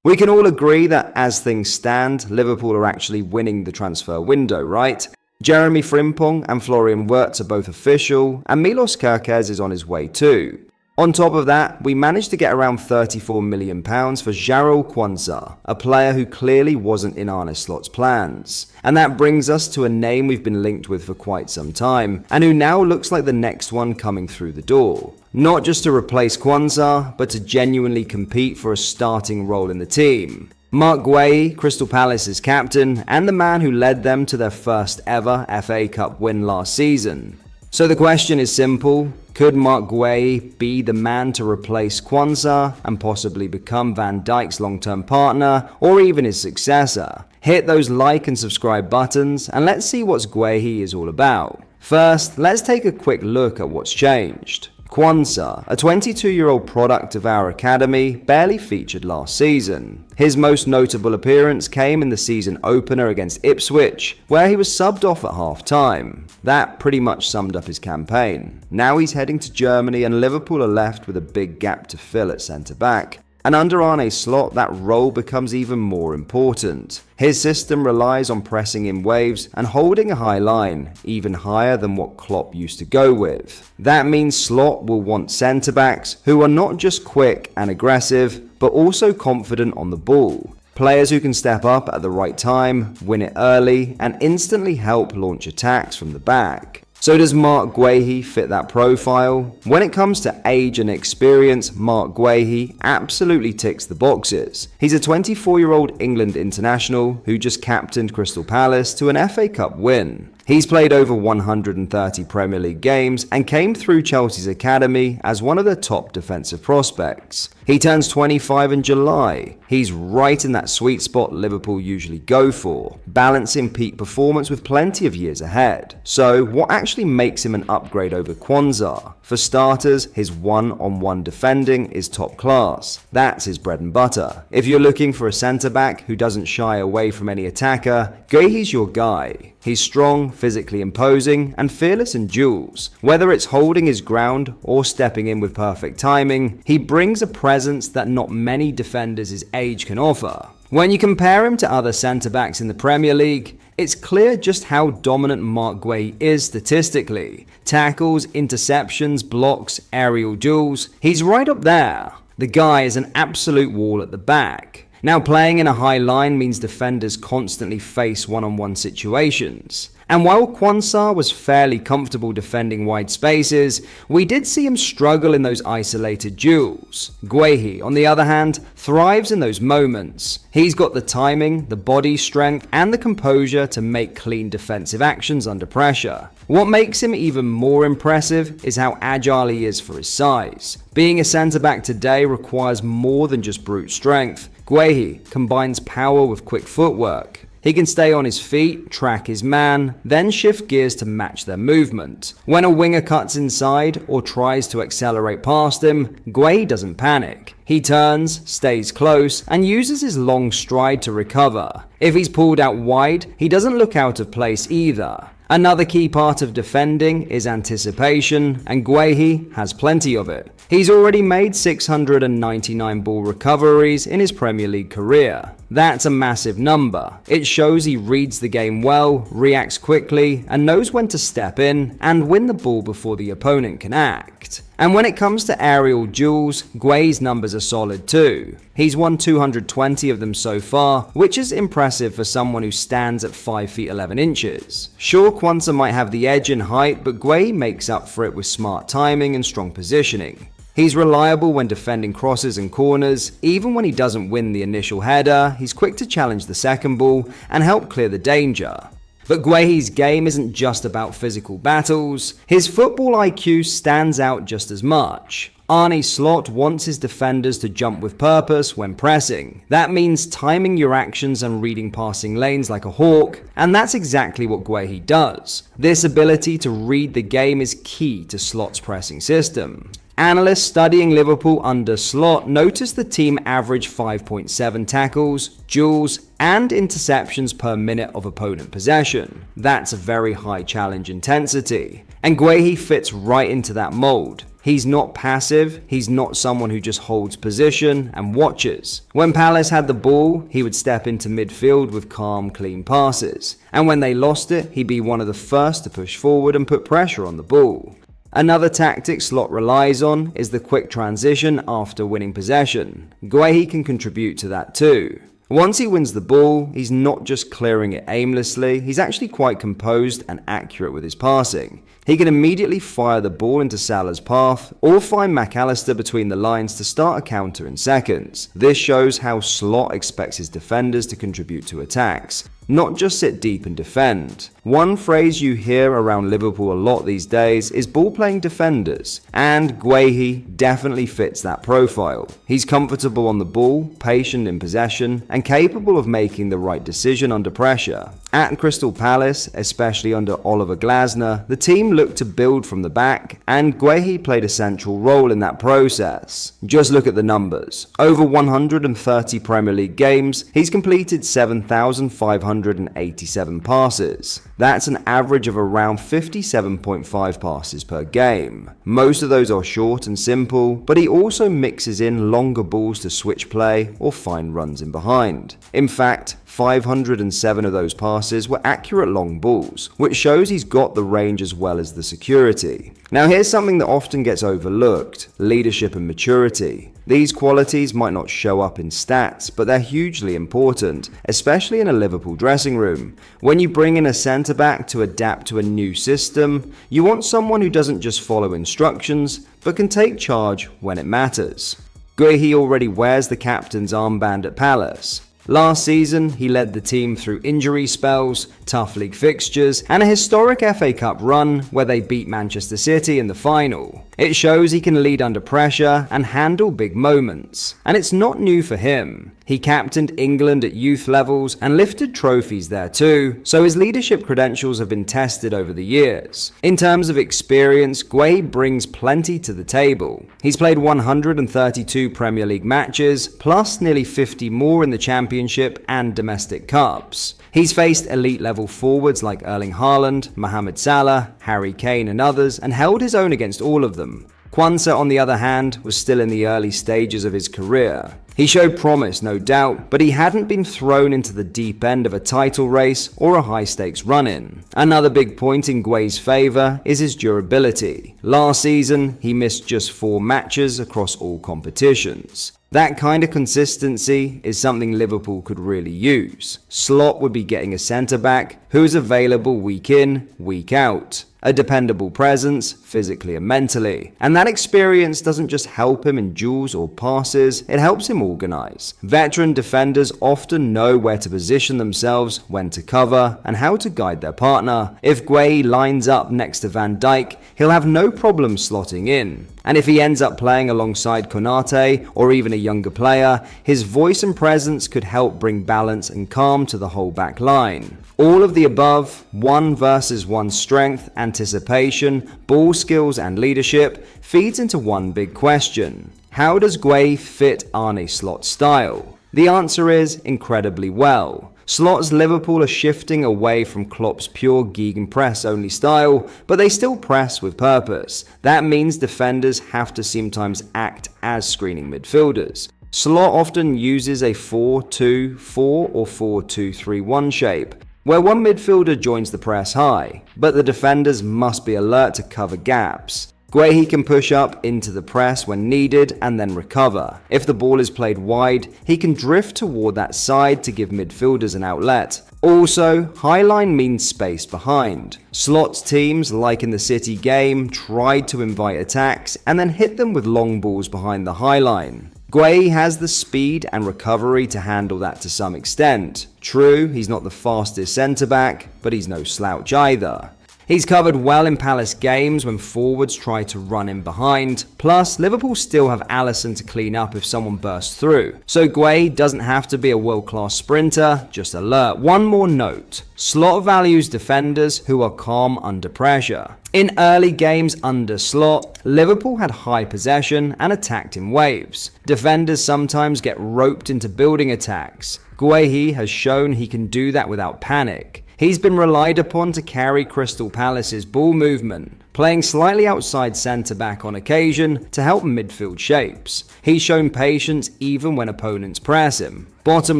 We can all agree that as things stand, Liverpool are actually winning the transfer window, right? Jeremy Frimpong and Florian Wirtz are both official, and Milos Kerkez is on his way too. On top of that, we managed to get around £34 million for Jarrell Quansah, a player who clearly wasn't in Arne Slot's plans. And that brings us to a name we've been linked with for quite some time, and who now looks like the next one coming through the door. Not just to replace Quansah, but to genuinely compete for a starting role in the team. Marc Guéhi, Crystal Palace's captain, and the man who led them to their first ever FA Cup win last season. So the question is simple: could Marc Guéhi be the man to replace Quansah and possibly become Van Dijk's long-term partner, or even his successor? Hit those like and subscribe buttons, and let's see what Guéhi is all about. First, let's take a quick look at what's changed. Quansah, a 22-year-old product of our academy, barely featured last season. His most notable appearance came in the season opener against Ipswich, where he was subbed off at half-time. That pretty much summed up his campaign. Now he's heading to Germany, and Liverpool are left with a big gap to fill at centre-back. And under Arne Slot, that role becomes even more important. His system relies on pressing in waves and holding a high line, even higher than what Klopp used to go with. That means Slot will want centre-backs who are not just quick and aggressive, but also confident on the ball. Players who can step up at the right time, win it early, and instantly help launch attacks from the back. So does Marc Guéhi fit that profile? When it comes to age and experience, Marc Guéhi absolutely ticks the boxes. He's a 24-year-old England international who just captained Crystal Palace to an FA Cup win. He's played over 130 Premier League games and came through Chelsea's academy as one of their top defensive prospects. He turns 25 in July. He's right in that sweet spot Liverpool usually go for, balancing peak performance with plenty of years ahead. So what actually makes him an upgrade over Quansah? For starters, his one-on-one defending is top class. That's his bread and butter. If you're looking for a centre-back who doesn't shy away from any attacker, Guéhi's your guy. He's strong, physically imposing, and fearless in duels. Whether it's holding his ground or stepping in with perfect timing, he brings a presence that not many defenders his age can offer. When you compare him to other centre-backs in the Premier League, it's clear just how dominant Marc Guéhi is statistically. Tackles, interceptions, blocks, aerial duels, he's right up there. The guy is an absolute wall at the back. Now, playing in a high line means defenders constantly face one-on-one situations. And while Quansah was fairly comfortable defending wide spaces, we did see him struggle in those isolated duels. Guéhi, on the other hand, thrives in those moments. He's got the timing, the body strength, and the composure to make clean defensive actions under pressure. What makes him even more impressive is how agile he is for his size. Being a centre-back today requires more than just brute strength. Guéhi combines power with quick footwork. He can stay on his feet, track his man, then shift gears to match their movement. When a winger cuts inside or tries to accelerate past him, Guéhi doesn't panic. He turns, stays close, and uses his long stride to recover. If he's pulled out wide, he doesn't look out of place either. Another key part of defending is anticipation, and Guéhi has plenty of it. He's already made 699 ball recoveries in his Premier League career. That's a massive number. It shows he reads the game well, reacts quickly, and knows when to step in and win the ball before the opponent can act. And when it comes to aerial duels, Guéhi's numbers are solid too. He's won 220 of them so far, which is impressive for someone who stands at 5 feet 11 inches. Sure, Quansah might have the edge in height, but Guéhi makes up for it with smart timing and strong positioning. He's reliable when defending crosses and corners. Even when he doesn't win the initial header, he's quick to challenge the second ball and help clear the danger. But Guéhi's game isn't just about physical battles. His football IQ stands out just as much. Arne Slot wants his defenders to jump with purpose when pressing. That means timing your actions and reading passing lanes like a hawk, and that's exactly what Guéhi does. This ability to read the game is key to Slot's pressing system. Analysts studying Liverpool under Slot noticed the team averaged 5.7 tackles, duels, and interceptions per minute of opponent possession. That's a very high challenge intensity, and Guéhi fits right into that mold. He's not passive, he's not someone who just holds position and watches. When Palace had the ball, he would step into midfield with calm, clean passes. And when they lost it, he'd be one of the first to push forward and put pressure on the ball. Another tactic Slot relies on is the quick transition after winning possession. Guéhi can contribute to that too. Once he wins the ball, he's not just clearing it aimlessly, he's actually quite composed and accurate with his passing. He can immediately fire the ball into Salah's path or find Mac Allister between the lines to start a counter in seconds. This shows how Slot expects his defenders to contribute to attacks, not just sit deep and defend. One phrase you hear around Liverpool a lot these days is ball-playing defenders, and Guéhi definitely fits that profile. He's comfortable on the ball, patient in possession, and capable of making the right decision under pressure. At Crystal Palace, especially under Oliver Glasner, the team looked to build from the back, and Guéhi played a central role in that process. Just look at the numbers. Over 130 Premier League games, he's completed 7,587 passes. That's an average of around 57.5 passes per game. Most of those are short and simple, but he also mixes in longer balls to switch play or find runs in behind. In fact, 507 of those passes were accurate long balls, which shows he's got the range as well as the security. Now here's something that often gets overlooked: leadership and maturity. These qualities might not show up in stats, but they're hugely important, especially in a Liverpool dressing room. When you bring in a centre-back to adapt to a new system, you want someone who doesn't just follow instructions, but can take charge when it matters. Guéhi already wears the captain's armband at Palace. Last season, he led the team through injury spells, tough league fixtures, and a historic FA Cup run where they beat Manchester City in the final. It shows he can lead under pressure and handle big moments. And it's not new for him. He captained England at youth levels and lifted trophies there too, so his leadership credentials have been tested over the years. In terms of experience, Guéhi brings plenty to the table. He's played 132 Premier League matches, plus nearly 50 more in the Championship and domestic cups. He's faced elite level forwards like Erling Haaland, Mohamed Salah, Harry Kane and others, and held his own against all of them. Quansah, on the other hand, was still in the early stages of his career. He showed promise, no doubt, but he hadn't been thrown into the deep end of a title race or a high-stakes run-in. Another big point in Guéhi's favour is his durability. Last season, he missed just 4 matches across all competitions. That kind of consistency is something Liverpool could really use. Slot would be getting a centre-back who is available week in, week out. A dependable presence, physically and mentally. And that experience doesn't just help him in duels or passes, it helps him organise. Veteran defenders often know where to position themselves, when to cover, and how to guide their partner. If Guéhi lines up next to Van Dijk, he'll have no problem slotting in. And if he ends up playing alongside Konate or even a younger player, his voice and presence could help bring balance and calm to the whole back line. All of the above, 1 versus 1 strength, anticipation, ball skills and leadership, feeds into one big question. How does Guéhi fit Arne Slot's style? The answer is incredibly well. Slot's Liverpool are shifting away from Klopp's pure gegenpress only style, but they still press with purpose. That means defenders have to sometimes act as screening midfielders. Slot often uses a 4-2-4 or 4-2-3-1 shape, where one midfielder joins the press high, but the defenders must be alert to cover gaps. Guéhi can push up into the press when needed and then recover. If the ball is played wide, he can drift toward that side to give midfielders an outlet. Also, high line means space behind. Slot's teams, like in the City game, tried to invite attacks and then hit them with long balls behind the high line. Guéhi has the speed and recovery to handle that to some extent. True, he's not the fastest centre-back, but he's no slouch either. He's covered well in Palace games when forwards try to run in behind. Plus, Liverpool still have Alisson to clean up if someone bursts through. So Guéhi doesn't have to be a world-class sprinter, just alert. One more note. Slot values defenders who are calm under pressure. In early games under Slot, Liverpool had high possession and attacked in waves. Defenders sometimes get roped into building attacks. Guéhi has shown he can do that without panic. He's been relied upon to carry Crystal Palace's ball movement, playing slightly outside centre-back on occasion to help midfield shapes. He's shown patience even when opponents press him. Bottom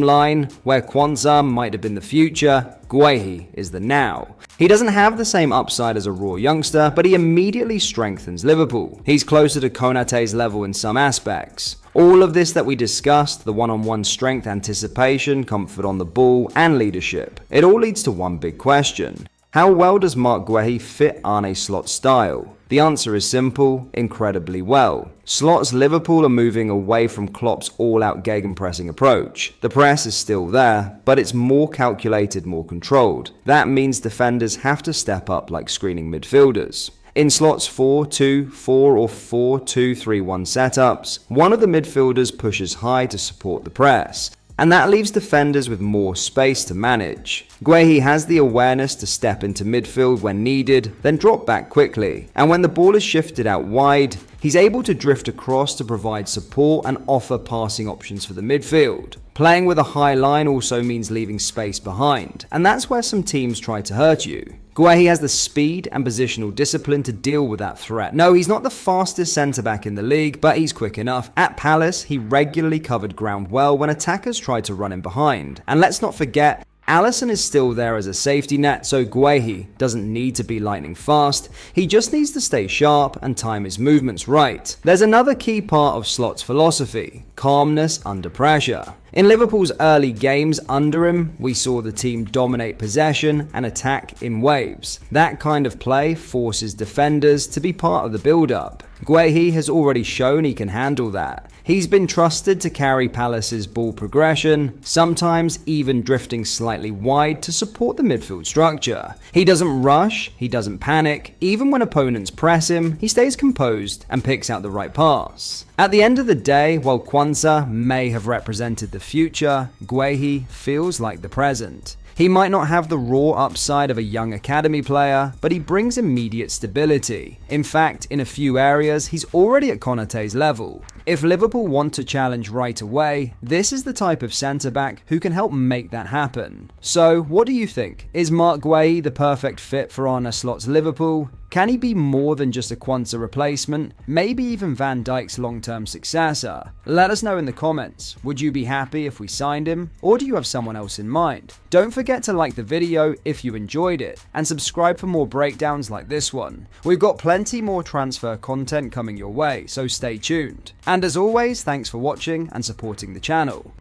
line, where Kwanzaa might have been the future, Guéhi is the now. He doesn't have the same upside as a raw youngster, but he immediately strengthens Liverpool. He's closer to Konaté's level in some aspects. All of this that we discussed, the one-on-one strength, anticipation, comfort on the ball, and leadership, it all leads to one big question. How well does Marc Guéhi fit Arne Slot's style? The answer is simple, incredibly well. Slot's Liverpool are moving away from Klopp's all-out gegenpressing approach. The press is still there, but it's more calculated, more controlled. That means defenders have to step up like screening midfielders. In Slot's 4-2-4 or 4-2-3-1 setups, one of the midfielders pushes high to support the press, and that leaves defenders with more space to manage. Guéhi has the awareness to step into midfield when needed, then drop back quickly. And when the ball is shifted out wide, he's able to drift across to provide support and offer passing options for the midfield. Playing with a high line also means leaving space behind, and that's where some teams try to hurt you. Guéhi has the speed and positional discipline to deal with that threat. No, he's not the fastest centre-back in the league, but he's quick enough. At Palace, he regularly covered ground well when attackers tried to run him behind. And let's not forget, Alisson is still there as a safety net, so Guéhi doesn't need to be lightning fast. He just needs to stay sharp and time his movements right. There's another key part of Slot's philosophy: calmness under pressure. In Liverpool's early games under him, we saw the team dominate possession and attack in waves. That kind of play forces defenders to be part of the build-up. Guéhi has already shown he can handle that. He's been trusted to carry Palace's ball progression, sometimes even drifting slightly wide to support the midfield structure. He doesn't rush, he doesn't panic. Even when opponents press him, he stays composed and picks out the right pass. At the end of the day, while Kwanzaa may have represented the future, Guéhi feels like the present. He might not have the raw upside of a young academy player, but he brings immediate stability. In fact, in a few areas, he's already at Konaté's level. If Liverpool want to challenge right away, this is the type of centre-back who can help make that happen. So, what do you think? Is Marc Guéhi the perfect fit for Arne Slot's Liverpool? Can he be more than just a Kwanzaa replacement? Maybe even Van Dijk's long-term successor? Let us know in the comments. Would you be happy if we signed him? Or do you have someone else in mind? Don't forget to like the video if you enjoyed it, and subscribe for more breakdowns like this one. We've got plenty more transfer content coming your way, so stay tuned. And as always, thanks for watching and supporting the channel.